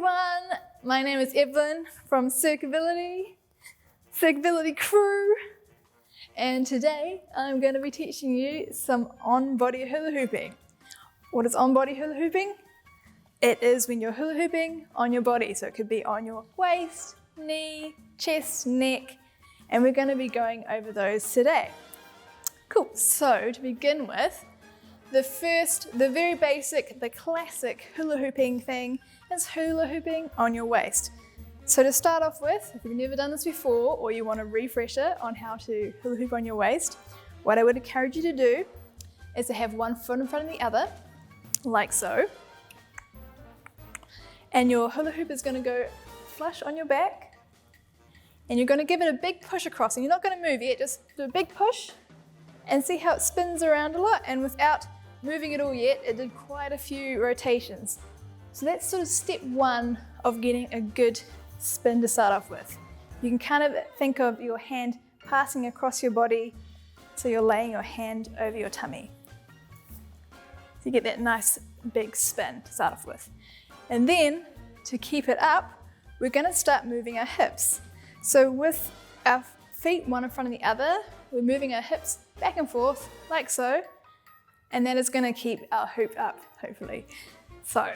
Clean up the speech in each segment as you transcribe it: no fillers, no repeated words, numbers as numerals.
everyone, my name is Evelyn from Circability Crew, and today I'm going to be teaching you some on-body hula hooping. What is on-body hula hooping? It is when you're hula hooping on your body, so it could be on your waist, knee, chest, neck, and we're going to be going over those today. Cool, so to begin with, the very basic, the classic hula hooping thing is hula hooping on your waist. So to start off with, if you've never done this before or you want a refresher on how to hula hoop on your waist, what I would encourage you to do is to have one foot in front of the other, like so. And your hula hoop is going to go flush on your back, and you're going to give it a big push across, and you're not going to move yet, just do a big push and see how it spins around a lot, and without moving it all yet, it did quite a few rotations. So that's sort of step one of getting a good spin to start off with. You can kind of think of your hand passing across your body, so you're laying your hand over your tummy. So you get that nice big spin to start off with. And then to keep it up, we're going to start moving our hips. So with our feet one in front of the other, we're moving our hips back and forth like so, and that is going to keep our hoop up, hopefully. So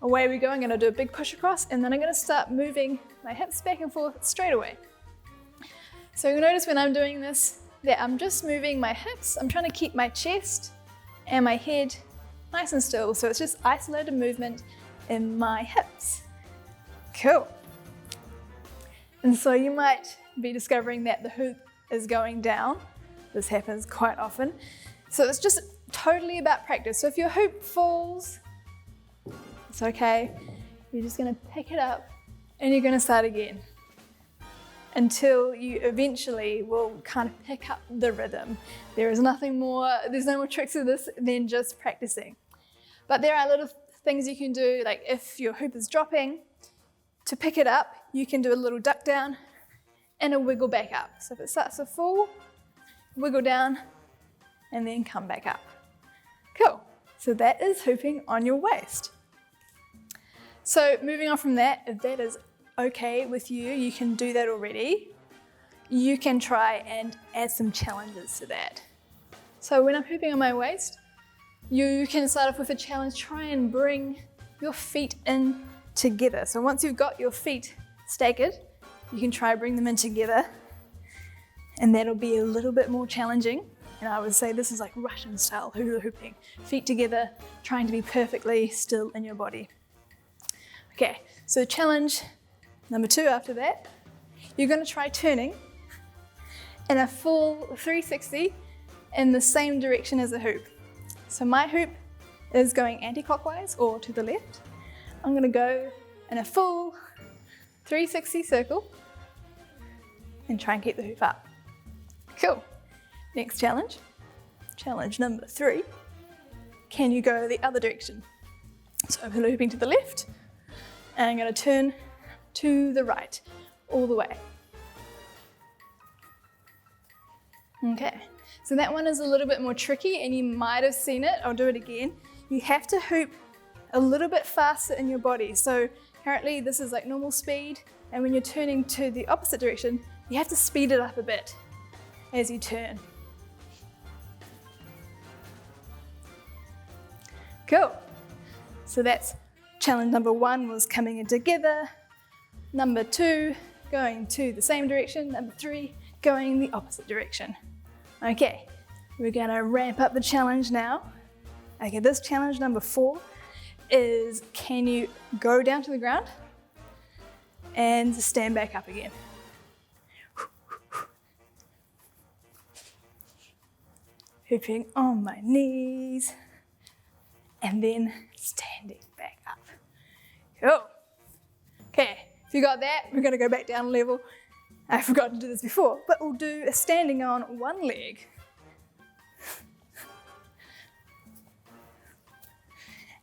away we go. I'm going to do a big push across, and then I'm going to start moving my hips back and forth straight away. So you'll notice when I'm doing this that I'm just moving my hips. I'm trying to keep my chest and my head nice and still, so it's just isolated movement in my hips. Cool. And so you might be discovering that the hoop is going down. This happens quite often. So it's just totally about practice. So if your hoop falls, it's okay. You're just going to pick it up and you're going to start again until you eventually will kind of pick up the rhythm. There's no more tricks to this than just practicing. But there are little things you can do, like if your hoop is dropping, to pick it up, you can do a little duck down and a wiggle back up. So if it starts to fall, wiggle down and then come back up. Cool. So that is hooping on your waist. So moving on from that, if that is okay with you, you can do that already. You can try and add some challenges to that. So when I'm hooping on my waist, you can start off with a challenge. Try and bring your feet in together. So once you've got your feet staggered, you can try bring them in together, and that'll be a little bit more challenging. And I would say this is like Russian style hula hooping. Feet together, trying to be perfectly still in your body. Okay, so challenge number 2 after that, you're going to try turning in a full 360 in the same direction as the hoop. So my hoop is going anti-clockwise or to the left. I'm going to go in a full 360 circle and try and keep the hoop up. Cool. Next challenge, challenge number 3. Can you go the other direction? So I'm hula hooping to the left, and I'm going to turn to the right, all the way. Okay, so that one is a little bit more tricky, and you might have seen it. I'll do it again. You have to hoop a little bit faster in your body. So currently this is like normal speed, and when you're turning to the opposite direction, you have to speed it up a bit as you turn. Cool. So that's challenge number 1 was coming in together. Number 2, going to the same direction. Number 3, going the opposite direction. Okay, we're gonna ramp up the challenge now. Okay, this challenge number 4 is, can you go down to the ground and stand back up again? Hooping on my knees and then standing back up. Cool. Okay, if you got that, we're going to go back down a level. I forgot to do this before, but we'll do a standing on one leg.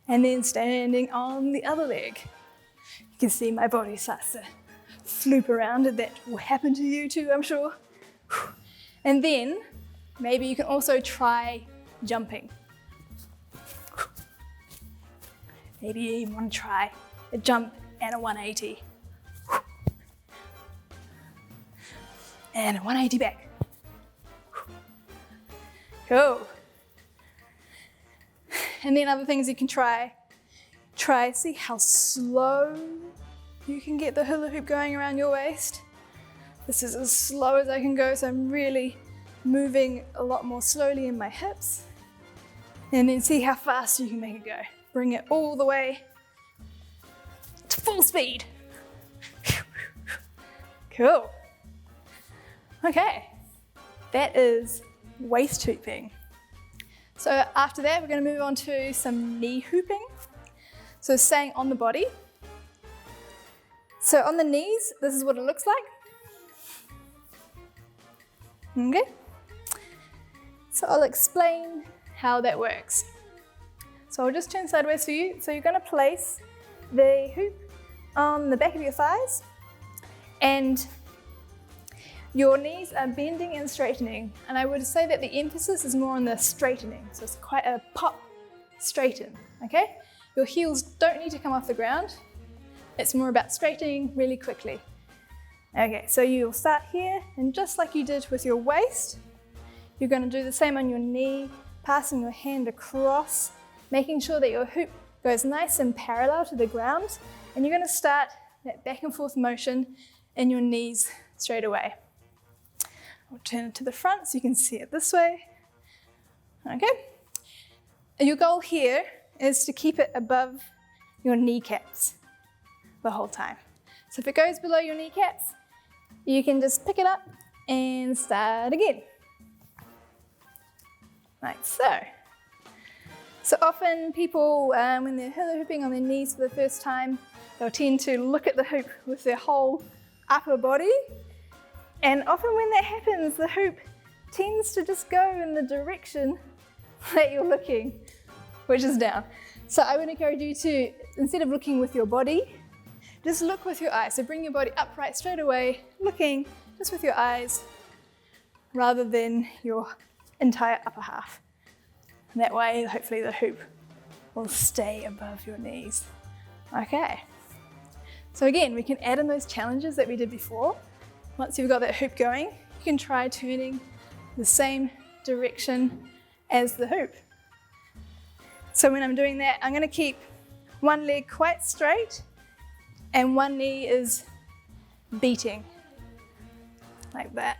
And then standing on the other leg. You can see my body starts to floop around, and that will happen to you too, I'm sure. And then maybe you can also try jumping. Maybe you even want to try a jump and a 180. And a 180 back. Cool. And then other things you can try, see how slow you can get the hula hoop going around your waist. This is as slow as I can go, so I'm really moving a lot more slowly in my hips. And then see how fast you can make it go. Bring it all the way to full speed. Cool. Okay, that is waist hooping. So after that, we're going to move on to some knee hooping. So staying on the body. So on the knees, this is what it looks like. Okay. So I'll explain how that works. So I'll just turn sideways for you. So you're going to place the hoop on the back of your thighs, and your knees are bending and straightening. And I would say that the emphasis is more on the straightening. So it's quite a pop, straighten, okay? Your heels don't need to come off the ground. It's more about straightening really quickly. Okay, so you'll start here, and just like you did with your waist, you're going to do the same on your knee, passing your hand across, making sure that your hoop goes nice and parallel to the ground, and you're going to start that back and forth motion in your knees straight away. I'll turn it to the front so you can see it this way. Okay. Your goal here is to keep it above your kneecaps the whole time. So if it goes below your kneecaps, you can just pick it up and start again. Like so. So often people, when they're hula hooping on their knees for the first time, they'll tend to look at the hoop with their whole upper body. And often when that happens, the hoop tends to just go in the direction that you're looking, which is down. So I would encourage you to, instead of looking with your body, just look with your eyes. So bring your body upright straight away, looking just with your eyes, rather than your entire upper half. And that way, hopefully the hoop will stay above your knees. Okay. So again, we can add in those challenges that we did before. Once you've got that hoop going, you can try turning the same direction as the hoop. So when I'm doing that, I'm going to keep one leg quite straight and one knee is beating, like that.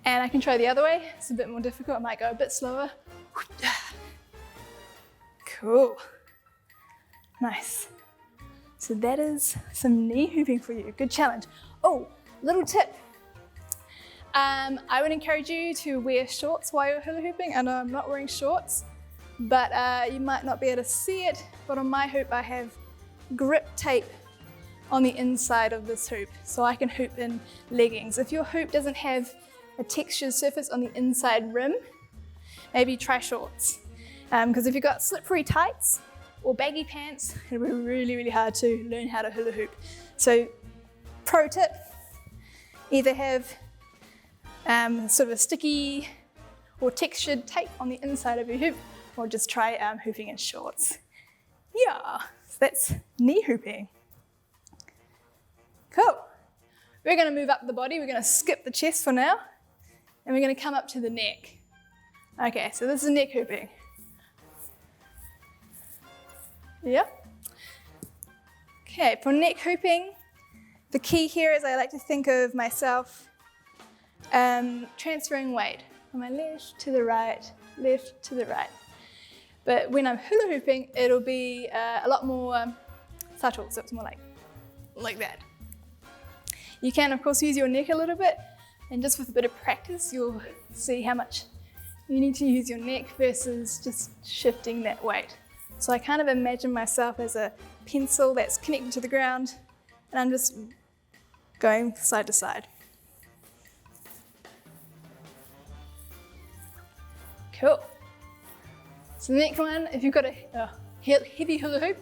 And I can try the other way. It's a bit more difficult. I might go a bit slower. Cool. Nice. So that is some knee hooping for you. Good challenge. Oh, little tip. I would encourage you to wear shorts while you're hula hooping. I know I'm not wearing shorts, but you might not be able to see it. But on my hoop, I have grip tape on the inside of this hoop, so I can hoop in leggings. If your hoop doesn't have a textured surface on the inside rim, maybe try shorts. Because if you've got slippery tights or baggy pants, it'll be really, really hard to learn how to hula hoop. So pro tip, either have sort of a sticky or textured tape on the inside of your hoop, or just try hooping in shorts. Yeah, so that's knee hooping. Cool. We're going to move up the body. We're going to skip the chest for now, and we're going to come up to the neck. Okay, so this is neck hooping. Yep. Okay, for neck hooping, the key here is I like to think of myself transferring weight from my left to the right, left to the right. But when I'm hula hooping, it'll be a lot more subtle, so it's more like that. You can, of course, use your neck a little bit, and just with a bit of practice, you'll see how much you need to use your neck versus just shifting that weight. So I kind of imagine myself as a pencil that's connected to the ground, and I'm just going side to side. Cool. So the next one, if you've got a heavy hula hoop,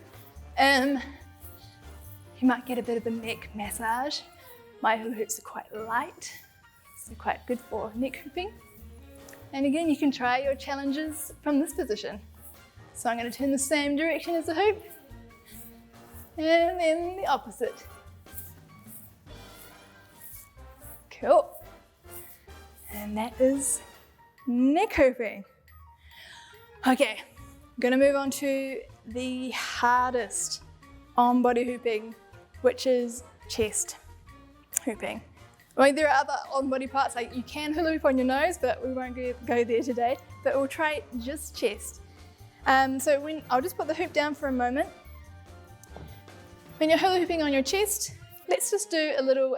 you might get a bit of a neck massage. My hula hoops are quite light, so quite good for neck hooping. And again, you can try your challenges from this position. So I'm going to turn the same direction as the hoop, And then the opposite. Cool. And that is neck hooping. Okay, I'm gonna move on to the hardest on-body hooping, which is chest hooping. I mean, there are other on-body parts, like you can hula hoop on your nose, but we won't go there today, but we'll try just chest. I'll just put the hoop down for a moment. When you're hula hooping on your chest, let's just do a little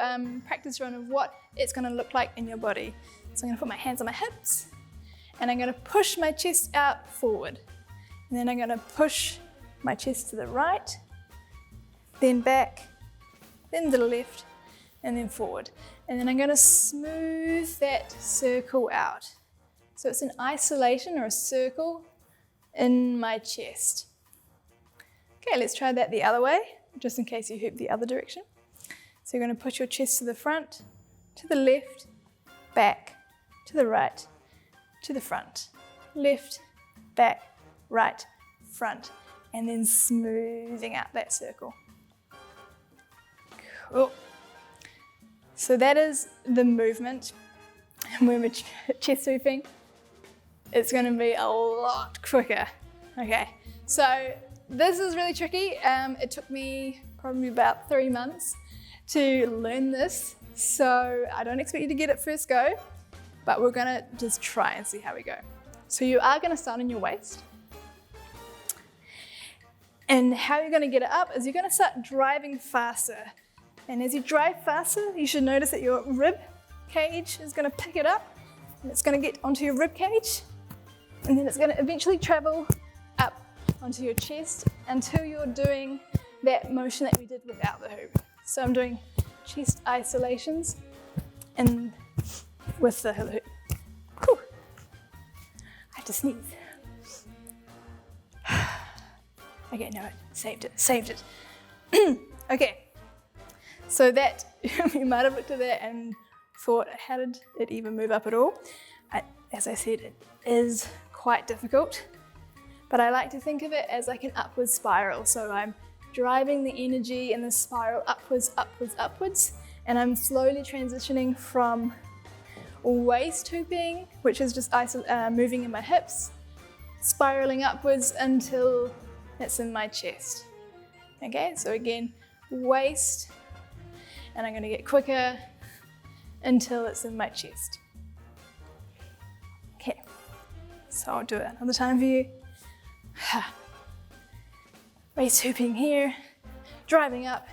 practice run of what it's gonna look like in your body. So I'm gonna put my hands on my hips, and I'm gonna push my chest out forward. And then I'm gonna push my chest to the right, then back, then to the left, and then forward. And then I'm gonna smooth that circle out. So it's an isolation or a circle in my chest. Okay, let's try that the other way, just in case you hoop the other direction. So you're gonna push your chest to the front, to the left, back, to the right, to the front, left, back, right, front, and then smoothing out that circle. Cool. So that is the movement. And when we're chest hooping, it's gonna be a lot quicker. Okay, so this is really tricky. It took me probably about 3 months to learn this. So I don't expect you to get it first go, but we're gonna just try and see how we go. So you are gonna start on your waist. And how you're gonna get it up is you're gonna start driving faster. And as you drive faster, you should notice that your rib cage is gonna pick it up, and it's gonna get onto your rib cage, and then it's gonna eventually travel up onto your chest until you're doing that motion that we did without the hoop. So I'm doing chest isolations and with the hula hoop. Whew. I have to sneeze. Okay, no, saved it. Okay, so that, you might have looked at that and thought, how did it even move up at all? As I said, it is quite difficult, but I like to think of it as like an upward spiral. So I'm driving the energy in the spiral upwards, upwards, upwards, and I'm slowly transitioning from waist hooping, which is just moving in my hips, spiraling upwards until it's in my chest. Okay, so again, waist, and I'm gonna get quicker until it's in my chest. Okay, so I'll do it another time for you. Waist hooping here, driving up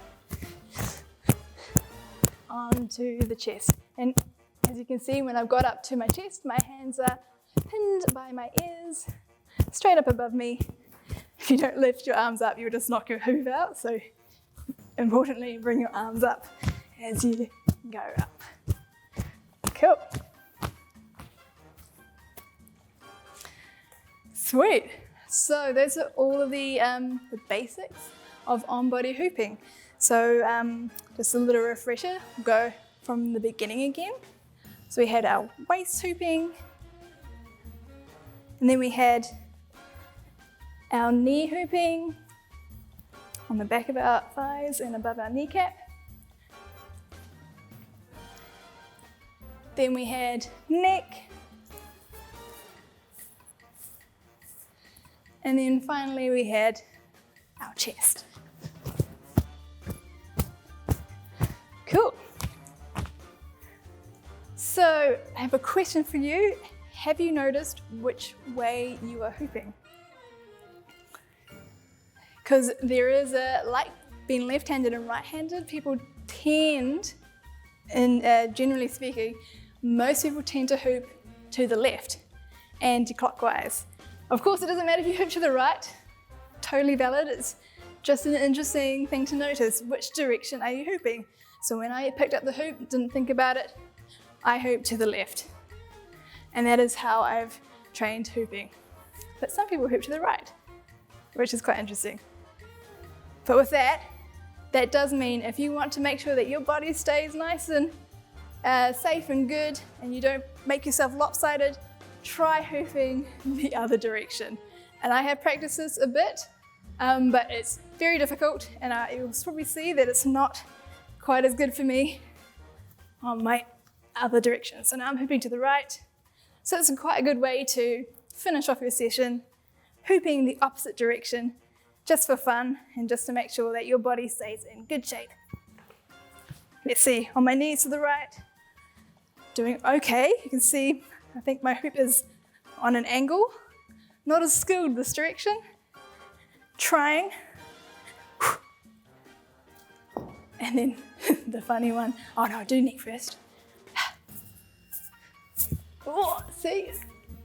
onto the chest. And as you can see, when I've got up to my chest, my hands are pinned by my ears, straight up above me. If you don't lift your arms up, you'll just knock your hoop out. So importantly, bring your arms up as you go up. Cool. Sweet. So those are all of the basics of on-body hooping. So just a little refresher, we'll go from the beginning again. So we had our waist hooping, and then we had our knee hooping on the back of our thighs and above our kneecap. Then we had neck. And then finally we had our chest. Cool. So I have a question for you. Have you noticed which way you are hooping? Because there is like being left-handed and right-handed, people tend, and generally speaking, most people tend to hoop to the left, anti-clockwise. Of course, it doesn't matter if you hoop to the right, totally valid. It's just an interesting thing to notice. Which direction are you hooping? So when I picked up the hoop, didn't think about it, I hooped to the left. And that is how I've trained hooping. But some people hoop to the right, which is quite interesting. But with that does mean if you want to make sure that your body stays nice and safe and good, and you don't make yourself lopsided, try hooping the other direction. And I have practiced this a bit, but it's very difficult, and you'll probably see that it's not quite as good for me on my other direction. So now I'm hooping to the right. So it's quite a good way to finish off your session, hooping the opposite direction, just for fun and just to make sure that your body stays in good shape. Let's see, on my knees to the right, doing okay. You can see, I think my hoop is on an angle, not as skilled this direction. Trying. And then the funny one, oh no, do neck first. Oh, see,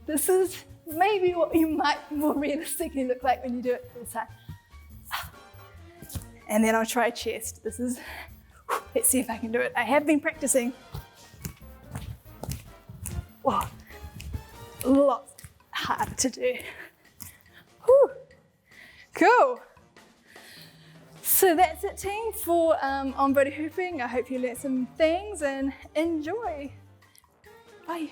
this is maybe what you might more realistically look like when you do it full time. And then I'll try chest. This is, let's see if I can do it. I have been practicing. Whoa, lots hard to do. Whew. Cool. So that's it, team, for on-body hooping. I hope you learned some things and enjoy. Bye.